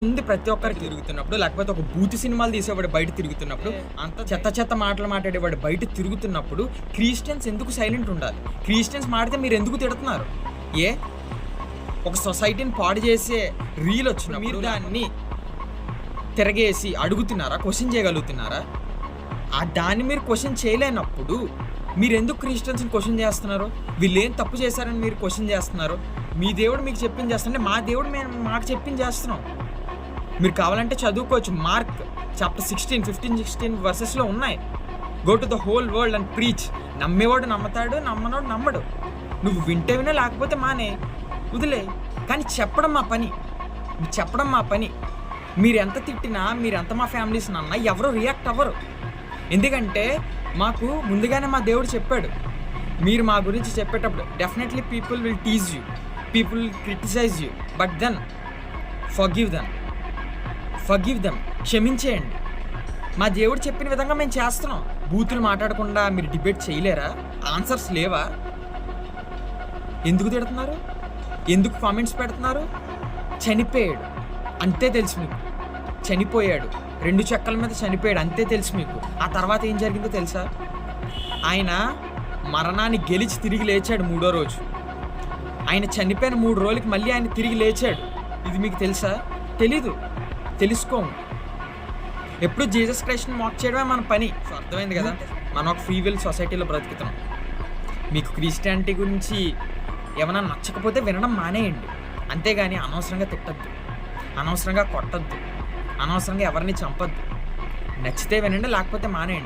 ఉంది ప్రతి ఒక్కరికి తిరుగుతున్నప్పుడు, లేకపోతే ఒక బూతు సినిమాలు తీసేవాడు బయట తిరుగుతున్నప్పుడు, అంత చెత్త చెత్త మాటలు మాట్లాడేవాడు బయట తిరుగుతున్నప్పుడు, క్రిస్టియన్స్ ఎందుకు సైలెంట్ ఉండాలి? క్రిస్టియన్స్ మాడితే మీరు ఎందుకు తిడుతున్నారు? ఏ ఒక సొసైటీని పాడు చేసే రీల్ వచ్చిన మీరు దాన్ని తిరగేసి అడుగుతున్నారా? క్వశ్చన్ చేయగలుగుతున్నారా? దాన్ని మీరు క్వశ్చన్ చేయలేనప్పుడు మీరు ఎందుకు క్రిస్టియన్స్ని క్వశ్చన్ చేస్తున్నారు? వీళ్ళు ఏం తప్పు చేశారని మీరు క్వశ్చన్ చేస్తున్నారు? మీ దేవుడు మీకు చెప్పింది చేస్తుంటే మా దేవుడు మేము మాకు చెప్పింది చేస్తున్నాం. మీరు కావాలంటే చదువుకోవచ్చు. మార్క్ చాప్టర్ 16, 15, 16 వర్సెస్లో ఉన్నాయి. Go to the whole world and preach. నమ్మేవాడు నమ్మతాడు, నమ్మనోడు నమ్మడు. నువ్వు వింటే వినే, లేకపోతే మానే, వదిలే. కానీ చెప్పడం మా పని. మీరు ఎంత తిట్టినా, మీరు ఎంత మా ఫ్యామిలీస్ అన్నా ఎవరో రియాక్ట్ అవ్వరు. ఎందుకంటే మాకు ముందుగానే మా దేవుడు చెప్పాడు, మీరు మా గురించి చెప్పేటప్పుడు definitely people will tease you, people will criticise you, but then forgive them, క్షమించేయండి. మా దేవుడు చెప్పిన విధంగా మేము చేస్తున్నాం. బూతులు మాట్లాడకుండా మీరు డిబేట్ చేయలేరా? ఆన్సర్స్ లేవా? ఎందుకు తిడుతున్నారు? ఎందుకు కామెంట్స్ పెడుతున్నారు? చనిపోయాడు అంతే తెలుసు మీకు. చనిపోయాడు, 2 చెక్కల మీద చనిపోయాడు అంతే తెలుసు మీకు. ఆ తర్వాత ఏం జరిగిందో తెలుసా? ఆయన మరణాన్ని గెలిచి తిరిగి లేచాడు 3వ రోజు. ఆయన చనిపోయిన 3 రోజులకి మళ్ళీ ఆయన తిరిగి లేచాడు. ఇది మీకు తెలుసా? తెలీదు. తెలుసుకోము. ఎప్పుడు జీసస్ క్రైస్ట్ని మాక్ చేయడమే మన పని. సో అర్థమైంది కదా, మనం ఒక ఫ్రీ విల్ సొసైటీలో బ్రతుకుతున్నాం. మీకు క్రిస్టియానిటీ గురించి ఏమైనా నచ్చకపోతే వినడం మానేయండి. అంతేగాని అనవసరంగా తిట్టద్దు, అనవసరంగా కొట్టద్దు, అనవసరంగా ఎవరిని చంపద్దు. నచ్చితే వినండి, లేకపోతే మానేయండి.